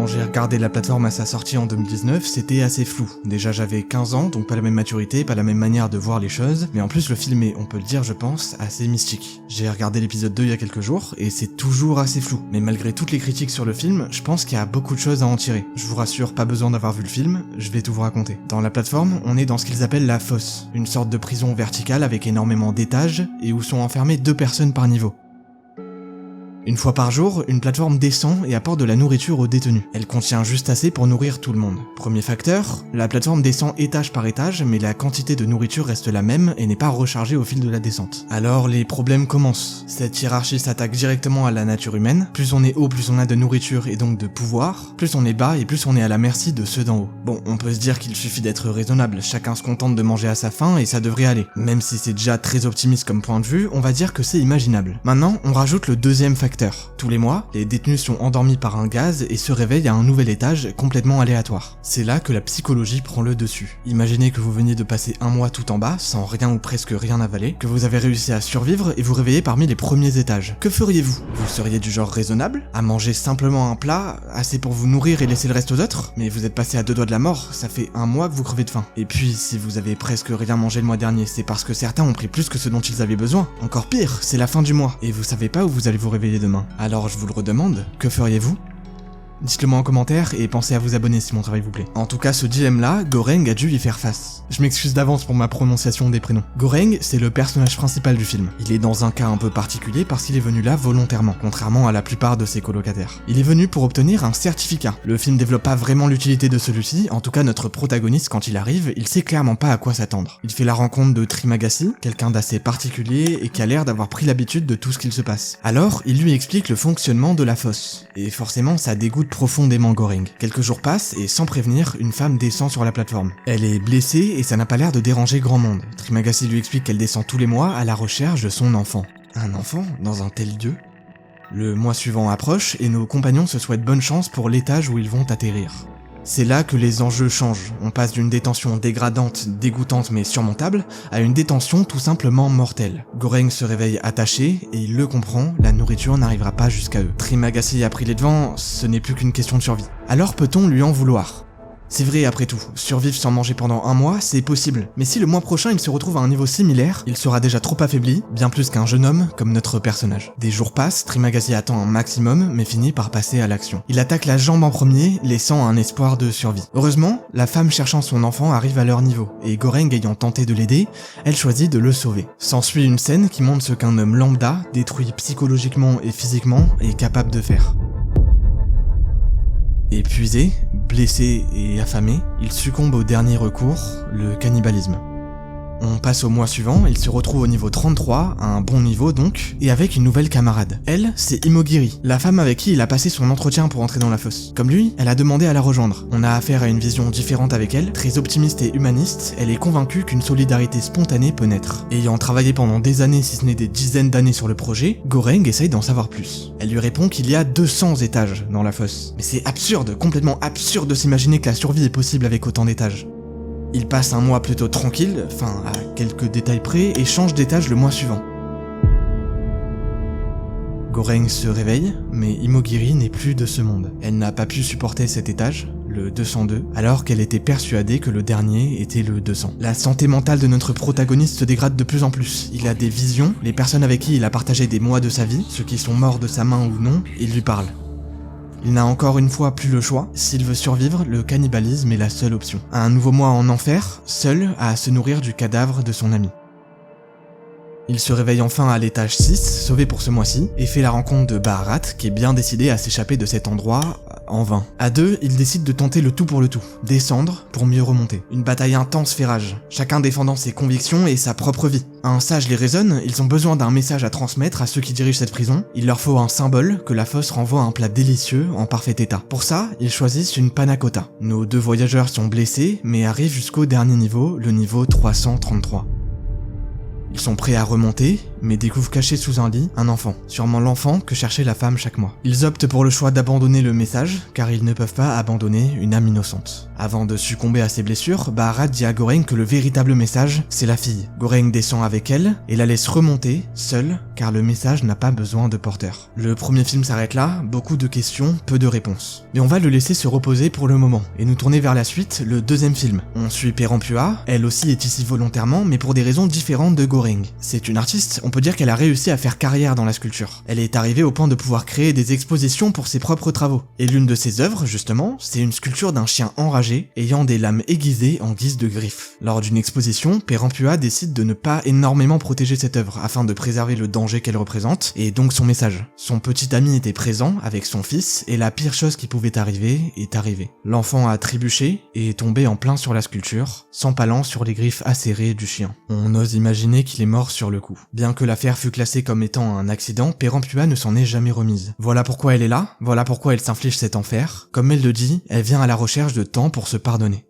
Quand j'ai regardé la plateforme à sa sortie en 2019, c'était assez flou. Déjà j'avais 15 ans, donc pas la même maturité, pas la même manière de voir les choses, mais en plus le film est, on peut le dire je pense, assez mystique. J'ai regardé l'épisode 2 il y a quelques jours, et c'est toujours assez flou. Mais malgré toutes les critiques sur le film, je pense qu'il y a beaucoup de choses à en tirer. Je vous rassure, pas besoin d'avoir vu le film, je vais tout vous raconter. Dans la plateforme, on est dans ce qu'ils appellent la fosse, une sorte de prison verticale avec énormément d'étages, et où sont enfermées 2 personnes par niveau. Une fois par jour, une plateforme descend et apporte de la nourriture aux détenus. Elle contient juste assez pour nourrir tout le monde. Premier facteur, la plateforme descend étage par étage, mais la quantité de nourriture reste la même et n'est pas rechargée au fil de la descente. Alors les problèmes commencent. Cette hiérarchie s'attaque directement à la nature humaine. Plus on est haut, plus on a de nourriture et donc de pouvoir. Plus on est bas et plus on est à la merci de ceux d'en haut. Bon, on peut se dire qu'il suffit d'être raisonnable. Chacun se contente de manger à sa faim et ça devrait aller. Même si c'est déjà très optimiste comme point de vue, on va dire que c'est imaginable. Maintenant, on rajoute le deuxième facteur. Tous les mois, les détenus sont endormis par un gaz et se réveillent à un nouvel étage complètement aléatoire. C'est là que la psychologie prend le dessus. Imaginez que vous veniez de passer un mois tout en bas, sans rien ou presque rien avaler, que vous avez réussi à survivre et vous réveillez parmi les premiers étages. Que feriez-vous? Vous seriez du genre raisonnable, à manger simplement un plat, assez pour vous nourrir et laisser le reste aux autres? Mais vous êtes passé à 2 doigts de la mort, ça fait un mois que vous crevez de faim. Et puis, si vous avez presque rien mangé le mois dernier, c'est parce que certains ont pris plus que ce dont ils avaient besoin. Encore pire, c'est la fin du mois, et vous savez pas où vous allez vous réveiller demain. Alors je vous le redemande, que feriez-vous? Dites-le moi en commentaire et pensez à vous abonner si mon travail vous plaît. En tout cas, ce dilemme-là, Goreng a dû y faire face. Je m'excuse d'avance pour ma prononciation des prénoms. Goreng, c'est le personnage principal du film. Il est dans un cas un peu particulier parce qu'il est venu là volontairement, contrairement à la plupart de ses colocataires. Il est venu pour obtenir un certificat. Le film développe pas vraiment l'utilité de celui-ci, en tout cas notre protagoniste quand il arrive, il sait clairement pas à quoi s'attendre. Il fait la rencontre de Trimagasi, quelqu'un d'assez particulier et qui a l'air d'avoir pris l'habitude de tout ce qu'il se passe. Alors, il lui explique le fonctionnement de la fosse. Et forcément, ça dégoûte profondément Goreng. Quelques jours passent et sans prévenir, une femme descend sur la plateforme. Elle est blessée et ça n'a pas l'air de déranger grand monde. Trimagasi lui explique qu'elle descend tous les mois à la recherche de son enfant. Un enfant dans un tel lieu? Le mois suivant approche et nos compagnons se souhaitent bonne chance pour l'étage où ils vont atterrir. C'est là que les enjeux changent. On passe d'une détention dégradante, dégoûtante mais surmontable, à une détention tout simplement mortelle. Goreng se réveille attaché, et il le comprend, la nourriture n'arrivera pas jusqu'à eux. Trimagasi a pris les devants, ce n'est plus qu'une question de survie. Alors peut-on lui en vouloir? C'est vrai après tout, survivre sans manger pendant un mois, c'est possible. Mais si le mois prochain il se retrouve à un niveau similaire, il sera déjà trop affaibli, bien plus qu'un jeune homme comme notre personnage. Des jours passent, Trimagasi attend un maximum, mais finit par passer à l'action. Il attaque la jambe en premier, laissant un espoir de survie. Heureusement, la femme cherchant son enfant arrive à leur niveau, et Goreng ayant tenté de l'aider, elle choisit de le sauver. S'ensuit une scène qui montre ce qu'un homme lambda, détruit psychologiquement et physiquement, est capable de faire. Épuisé, blessé et affamé, il succombe au dernier recours, le cannibalisme. On passe au mois suivant, il se retrouve au niveau 33, un bon niveau donc, et avec une nouvelle camarade. Elle, c'est Imogiri, la femme avec qui il a passé son entretien pour entrer dans la fosse. Comme lui, elle a demandé à la rejoindre. On a affaire à une vision différente avec elle, très optimiste et humaniste, elle est convaincue qu'une solidarité spontanée peut naître. Ayant travaillé pendant des années, si ce n'est des dizaines d'années sur le projet, Goreng essaye d'en savoir plus. Elle lui répond qu'il y a 200 étages dans la fosse. Mais c'est absurde, complètement absurde de s'imaginer que la survie est possible avec autant d'étages. Il passe un mois plutôt tranquille, enfin à quelques détails près, et change d'étage le mois suivant. Goreng se réveille, mais Imogiri n'est plus de ce monde. Elle n'a pas pu supporter cet étage, le 202, alors qu'elle était persuadée que le dernier était le 200. La santé mentale de notre protagoniste se dégrade de plus en plus. Il a des visions, les personnes avec qui il a partagé des mois de sa vie, ceux qui sont morts de sa main ou non, il lui parle. Il n'a encore une fois plus le choix, s'il veut survivre, le cannibalisme est la seule option. Un nouveau mois en enfer, seul à se nourrir du cadavre de son ami. Il se réveille enfin à l'étage 6, sauvé pour ce mois-ci, et fait la rencontre de Baharat, qui est bien décidé à s'échapper de cet endroit en vain. À deux, ils décident de tenter le tout pour le tout, descendre pour mieux remonter. Une bataille intense fait rage, chacun défendant ses convictions et sa propre vie. Un sage les raisonne, ils ont besoin d'un message à transmettre à ceux qui dirigent cette prison. Il leur faut un symbole, que la fosse renvoie à un plat délicieux, en parfait état. Pour ça, ils choisissent une panna cotta. Nos 2 voyageurs sont blessés, mais arrivent jusqu'au dernier niveau, le niveau 333. Ils sont prêts à remonter, mais découvrent caché sous un lit un enfant, sûrement l'enfant que cherchait la femme chaque mois. Ils optent pour le choix d'abandonner le message, car ils ne peuvent pas abandonner une âme innocente. Avant de succomber à ses blessures, Baharat dit à Goreng que le véritable message, c'est la fille. Goreng descend avec elle et la laisse remonter, seule, car le message n'a pas besoin de porteur. Le premier film s'arrête là, beaucoup de questions, peu de réponses. Mais on va le laisser se reposer pour le moment, et nous tourner vers la suite, le deuxième film. On suit Perampua, elle aussi est ici volontairement, mais pour des raisons différentes de Goreng. C'est une artiste, on peut dire qu'elle a réussi à faire carrière dans la sculpture. Elle est arrivée au point de pouvoir créer des expositions pour ses propres travaux. Et l'une de ses œuvres, justement, c'est une sculpture d'un chien enragé, ayant des lames aiguisées en guise de griffes. Lors d'une exposition, Perampua décide de ne pas énormément protéger cette œuvre, afin de préserver le danger qu'elle représente, et donc son message. Son petit ami était présent, avec son fils, et la pire chose qui pouvait arriver est arrivée. L'enfant a trébuché, et est tombé en plein sur la sculpture, s'empalant sur les griffes acérées du chien. On ose imaginer qu'il est mort sur le coup. Bien que l'affaire fût classée comme étant un accident, Perampua ne s'en est jamais remise. Voilà pourquoi elle est là, voilà pourquoi elle s'inflige cet enfer. Comme elle le dit, elle vient à la recherche de temps pour se pardonner.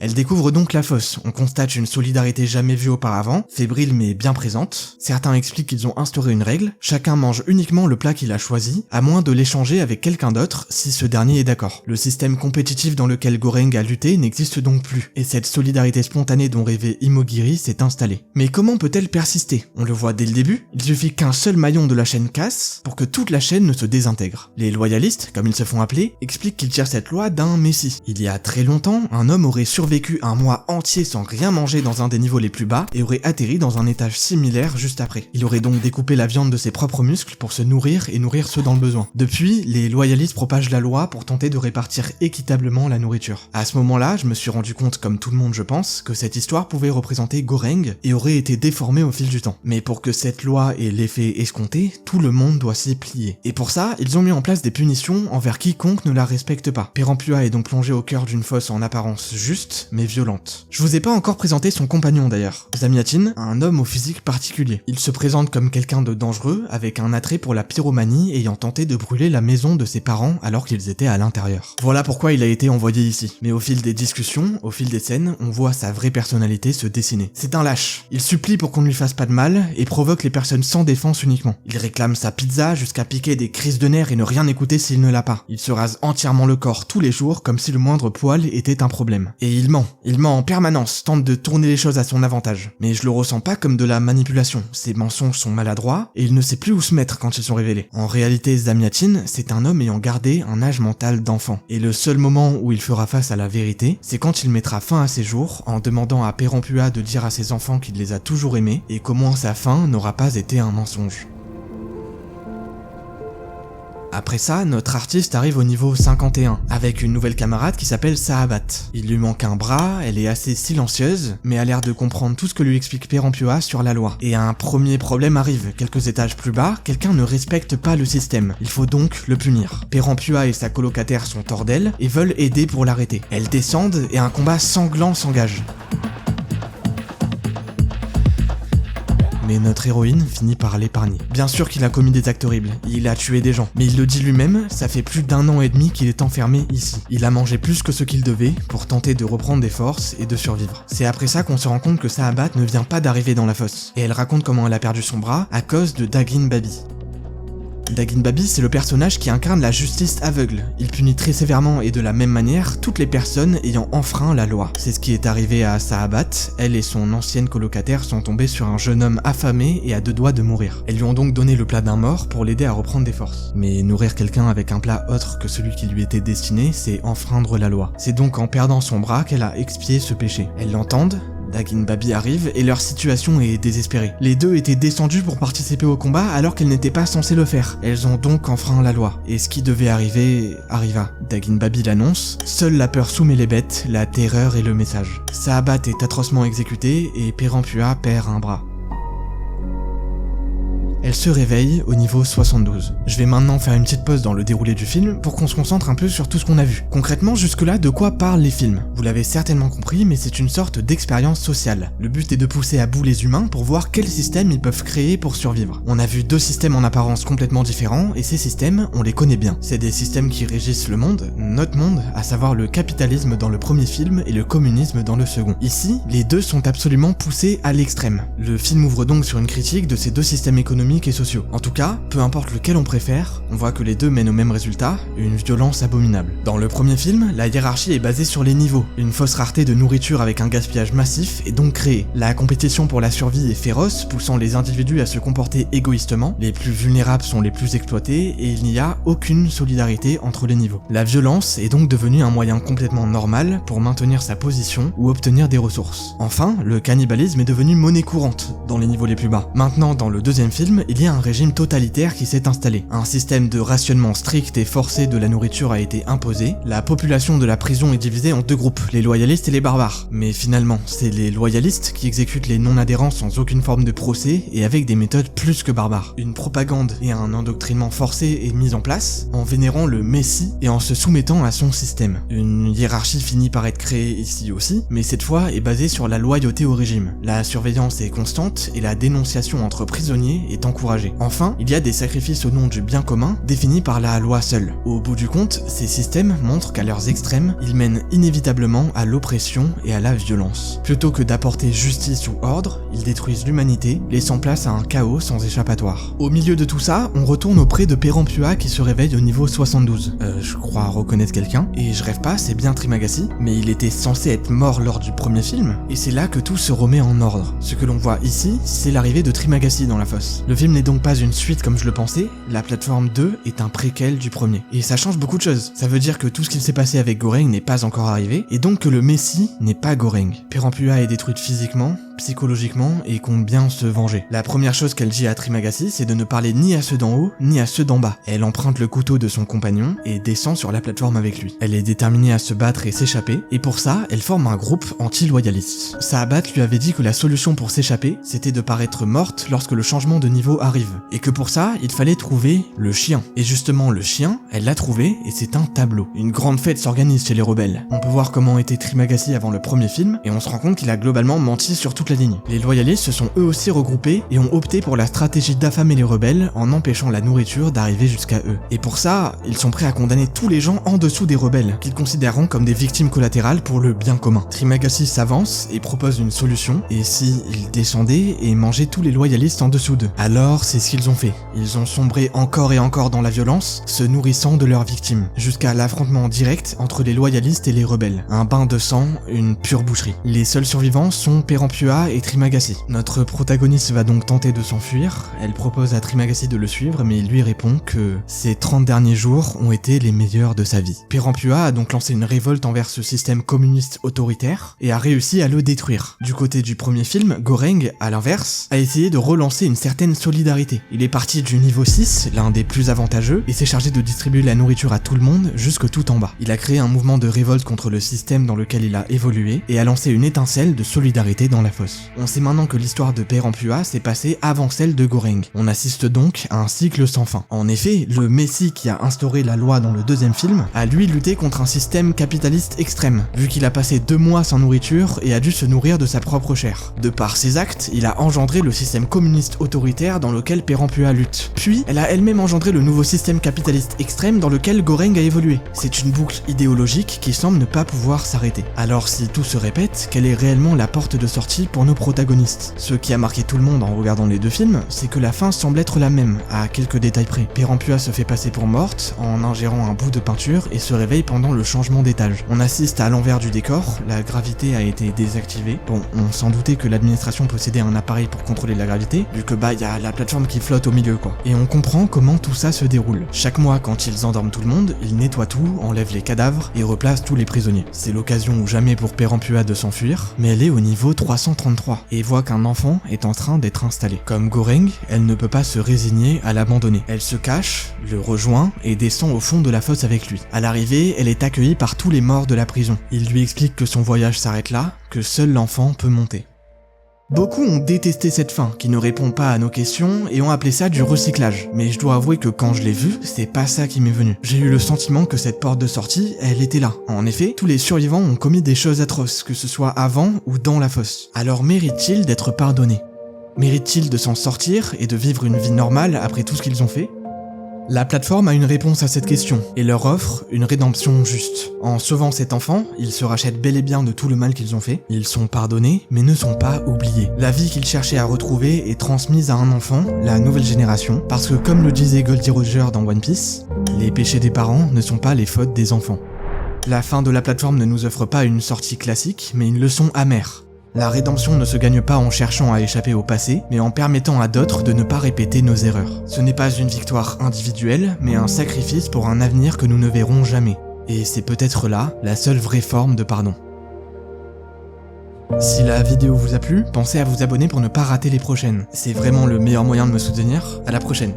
Elle découvre donc la fosse, on constate une solidarité jamais vue auparavant, fébrile mais bien présente. Certains expliquent qu'ils ont instauré une règle, chacun mange uniquement le plat qu'il a choisi, à moins de l'échanger avec quelqu'un d'autre si ce dernier est d'accord. Le système compétitif dans lequel Goreng a lutté n'existe donc plus, et cette solidarité spontanée dont rêvait Imogiri s'est installée. Mais comment peut-elle persister? On le voit dès le début, il suffit qu'un seul maillon de la chaîne casse pour que toute la chaîne ne se désintègre. Les loyalistes, comme ils se font appeler, expliquent qu'ils tirent cette loi d'un messie. Il y a très longtemps, un homme aurait survécu un mois entier sans rien manger dans un des niveaux les plus bas et aurait atterri dans un étage similaire juste après. Il aurait donc découpé la viande de ses propres muscles pour se nourrir et nourrir ceux dans le besoin. Depuis, les loyalistes propagent la loi pour tenter de répartir équitablement la nourriture. À ce moment-là, je me suis rendu compte, comme tout le monde je pense, que cette histoire pouvait représenter Goreng et aurait été déformée au fil du temps. Mais pour que cette loi ait l'effet escompté, tout le monde doit s'y plier. Et pour ça, ils ont mis en place des punitions envers quiconque ne la respecte pas. Perampua est donc plongé au cœur d'une fosse en apparence juste, mais violente. Je vous ai pas encore présenté son compagnon d'ailleurs. Zamyatin, un homme au physique particulier. Il se présente comme quelqu'un de dangereux, avec un attrait pour la pyromanie, ayant tenté de brûler la maison de ses parents alors qu'ils étaient à l'intérieur. Voilà pourquoi il a été envoyé ici. Mais au fil des discussions, au fil des scènes, on voit sa vraie personnalité se dessiner. C'est un lâche. Il supplie pour qu'on ne lui fasse pas de mal, et provoque les personnes sans défense uniquement. Il réclame sa pizza jusqu'à piquer des crises de nerfs et ne rien écouter s'il ne l'a pas. Il se rase entièrement le corps tous les jours comme si le moindre poil était un problème. Et il ment en permanence, tente de tourner les choses à son avantage. Mais je le ressens pas comme de la manipulation, ses mensonges sont maladroits, et il ne sait plus où se mettre quand ils sont révélés. En réalité, Zamyatin, c'est un homme ayant gardé un âge mental d'enfant. Et le seul moment où il fera face à la vérité, c'est quand il mettra fin à ses jours, en demandant à Perampua de dire à ses enfants qu'il les a toujours aimés, et qu'au moins sa fin n'aura pas été un mensonge. Après ça, notre artiste arrive au niveau 51, avec une nouvelle camarade qui s'appelle Sahabat. Il lui manque un bras, elle est assez silencieuse, mais a l'air de comprendre tout ce que lui explique Perampua sur la loi. Et un premier problème arrive, quelques étages plus bas, quelqu'un ne respecte pas le système. Il faut donc le punir. Perampua et sa colocataire sont hors d'elle, et veulent aider pour l'arrêter. Elles descendent, et un combat sanglant s'engage. Mais notre héroïne finit par l'épargner. Bien sûr qu'il a commis des actes horribles, il a tué des gens, mais il le dit lui-même, ça fait plus d'1 an et demi qu'il est enfermé ici. Il a mangé plus que ce qu'il devait pour tenter de reprendre des forces et de survivre. C'est après ça qu'on se rend compte que Sahabat ne vient pas d'arriver dans la fosse, et elle raconte comment elle a perdu son bras à cause de Dagin Babi. Dagin Babi, c'est le personnage qui incarne la justice aveugle. Il punit très sévèrement et de la même manière toutes les personnes ayant enfreint la loi. C'est ce qui est arrivé à Sahabat. Elle et son ancienne colocataire sont tombées sur un jeune homme affamé et à 2 doigts de mourir. Elles lui ont donc donné le plat d'un mort pour l'aider à reprendre des forces. Mais nourrir quelqu'un avec un plat autre que celui qui lui était destiné, c'est enfreindre la loi. C'est donc en perdant son bras qu'elle a expié ce péché. Elles l'entendent, Dagin Babi arrive et leur situation est désespérée. Les deux étaient descendus pour participer au combat alors qu'elles n'étaient pas censées le faire. Elles ont donc enfreint la loi. Et ce qui devait arriver, arriva. Dagin Babi l'annonce, seule la peur soumet les bêtes, la terreur et le message. Sahabat est atrocement exécuté et Perampua perd un bras. elle se réveille au niveau 72. Je vais maintenant faire une petite pause dans le déroulé du film pour qu'on se concentre un peu sur tout ce qu'on a vu. Concrètement, jusque-là, de quoi parlent les films? Vous l'avez certainement compris, mais c'est une sorte d'expérience sociale. Le but est de pousser à bout les humains pour voir quel système ils peuvent créer pour survivre. On a vu deux systèmes en apparence complètement différents, et ces systèmes, on les connaît bien. C'est des systèmes qui régissent le monde, notre monde, à savoir le capitalisme dans le premier film et le communisme dans le second. Ici, les deux sont absolument poussés à l'extrême. Le film ouvre donc sur une critique de ces deux systèmes économiques et sociaux. En tout cas, peu importe lequel on préfère, on voit que les deux mènent au même résultat, une violence abominable. Dans le premier film, la hiérarchie est basée sur les niveaux. Une fausse rareté de nourriture avec un gaspillage massif est donc créée. La compétition pour la survie est féroce, poussant les individus à se comporter égoïstement. Les plus vulnérables sont les plus exploités et il n'y a aucune solidarité entre les niveaux. La violence est donc devenue un moyen complètement normal pour maintenir sa position ou obtenir des ressources. Enfin, le cannibalisme est devenu monnaie courante dans les niveaux les plus bas. Maintenant, dans le deuxième film, il y a un régime totalitaire qui s'est installé. Un système de rationnement strict et forcé de la nourriture a été imposé. La population de la prison est divisée en deux groupes, les loyalistes et les barbares. Mais finalement, c'est les loyalistes qui exécutent les non-adhérents sans aucune forme de procès et avec des méthodes plus que barbares. Une propagande et un endoctrinement forcé est mis en place en vénérant le Messie et en se soumettant à son système. Une hiérarchie finit par être créée ici aussi, mais cette fois est basée sur la loyauté au régime. La surveillance est constante et la dénonciation entre prisonniers est encouragée. Enfin, il y a des sacrifices au nom du bien commun définis par la loi seule. Au bout du compte, ces systèmes montrent qu'à leurs extrêmes, ils mènent inévitablement à l'oppression et à la violence. Plutôt que d'apporter justice ou ordre, ils détruisent l'humanité, laissant place à un chaos sans échappatoire. Au milieu de tout ça, on retourne auprès de Perampua qui se réveille au niveau 72. Je crois reconnaître quelqu'un, et je rêve pas, c'est bien Trimagasi, mais il était censé être mort lors du premier film, et c'est là que tout se remet en ordre. Ce que l'on voit ici, c'est l'arrivée de Trimagasi dans la fosse. Le film n'est donc pas une suite comme je le pensais, la plateforme 2 est un préquel du premier. Et ça change beaucoup de choses. Ça veut dire que tout ce qu'il s'est passé avec Goreng n'est pas encore arrivé, et donc que le Messie n'est pas Goreng. Perampua est détruite physiquement, psychologiquement, et compte bien se venger. La première chose qu'elle dit à Trimagasi, c'est de ne parler ni à ceux d'en haut, ni à ceux d'en bas. Elle emprunte le couteau de son compagnon, et descend sur la plateforme avec lui. Elle est déterminée à se battre et s'échapper, et pour ça, elle forme un groupe anti-loyaliste. Sahabat lui avait dit que la solution pour s'échapper, c'était de paraître morte lorsque le changement de niveau arrive, et que pour ça, il fallait trouver le chien. Et justement, le chien, elle l'a trouvé, et c'est un tableau. Une grande fête s'organise chez les rebelles. On peut voir comment était Trimagasi avant le premier film, et on se rend compte qu'il a globalement menti sur toute la ligne. Les loyalistes se sont eux aussi regroupés, et ont opté pour la stratégie d'affamer les rebelles en empêchant la nourriture d'arriver jusqu'à eux. Et pour ça, ils sont prêts à condamner tous les gens en dessous des rebelles, qu'ils considéreront comme des victimes collatérales pour le bien commun. Trimagasi s'avance et propose une solution, et si ils descendaient et mangeaient tous les loyalistes en dessous d'eux. Alors, c'est ce qu'ils ont fait. Ils ont sombré encore et encore dans la violence, se nourrissant de leurs victimes, jusqu'à l'affrontement direct entre les loyalistes et les rebelles. Un bain de sang, une pure boucherie. Les seuls survivants sont Perampua et Trimagasi. Notre protagoniste va donc tenter de s'enfuir, elle propose à Trimagasi de le suivre, mais il lui répond que ces 30 derniers jours ont été les meilleurs de sa vie. Perampua a donc lancé une révolte envers ce système communiste autoritaire, et a réussi à le détruire. Du côté du premier film, Goreng, à l'inverse, a essayé de relancer une certaine solidarité. Il est parti du niveau 6, l'un des plus avantageux, et s'est chargé de distribuer la nourriture à tout le monde, jusque tout en bas. Il a créé un mouvement de révolte contre le système dans lequel il a évolué, et a lancé une étincelle de solidarité dans la fosse. On sait maintenant que l'histoire de Perampua s'est passée avant celle de Goreng. On assiste donc à un cycle sans fin. En effet, le Messie qui a instauré la loi dans le deuxième film a lui lutté contre un système capitaliste extrême, vu qu'il a passé 2 mois sans nourriture et a dû se nourrir de sa propre chair. De par ses actes, il a engendré le système communiste autoritaire dans lequel Perampua lutte. Puis, elle a elle-même engendré le nouveau système capitaliste extrême dans lequel Goreng a évolué. C'est une boucle idéologique qui semble ne pas pouvoir s'arrêter. Alors si tout se répète, quelle est réellement la porte de sortie pour nos protagonistes? Ce qui a marqué tout le monde en regardant les deux films, c'est que la fin semble être la même, à quelques détails près. Perampua se fait passer pour morte en ingérant un bout de peinture et se réveille pendant le changement d'étage. On assiste à l'envers du décor, la gravité a été désactivée. Bon, on s'en doutait que l'administration possédait un appareil pour contrôler la gravité, vu que y a la plateforme qui flotte au milieu quoi. Et on comprend comment tout ça se déroule. Chaque mois, quand ils endorment tout le monde, ils nettoient tout, enlèvent les cadavres et replacent tous les prisonniers. C'est l'occasion ou jamais pour Perampua de s'enfuir, mais elle est au niveau 333 et voit qu'un enfant est en train d'être installé. Comme Goreng, elle ne peut pas se résigner à l'abandonner. Elle se cache, le rejoint et descend au fond de la fosse avec lui. À l'arrivée, elle est accueillie par tous les morts de la prison. Il lui explique que son voyage s'arrête là, que seul l'enfant peut monter. Beaucoup ont détesté cette fin, qui ne répond pas à nos questions, et ont appelé ça du recyclage. Mais je dois avouer que quand je l'ai vu, c'est pas ça qui m'est venu. J'ai eu le sentiment que cette porte de sortie, elle était là. En effet, tous les survivants ont commis des choses atroces, que ce soit avant ou dans la fosse. Alors méritent-ils d'être pardonnés? Méritent-ils de s'en sortir et de vivre une vie normale après tout ce qu'ils ont fait? La plateforme a une réponse à cette question, et leur offre une rédemption juste. En sauvant cet enfant, ils se rachètent bel et bien de tout le mal qu'ils ont fait, ils sont pardonnés, mais ne sont pas oubliés. La vie qu'ils cherchaient à retrouver est transmise à un enfant, la nouvelle génération, parce que comme le disait Goldie Roger dans One Piece, les péchés des parents ne sont pas les fautes des enfants. La fin de la plateforme ne nous offre pas une sortie classique, mais une leçon amère. La rédemption ne se gagne pas en cherchant à échapper au passé, mais en permettant à d'autres de ne pas répéter nos erreurs. Ce n'est pas une victoire individuelle, mais un sacrifice pour un avenir que nous ne verrons jamais. Et c'est peut-être là la seule vraie forme de pardon. Si la vidéo vous a plu, pensez à vous abonner pour ne pas rater les prochaines. C'est vraiment le meilleur moyen de me soutenir. À la prochaine.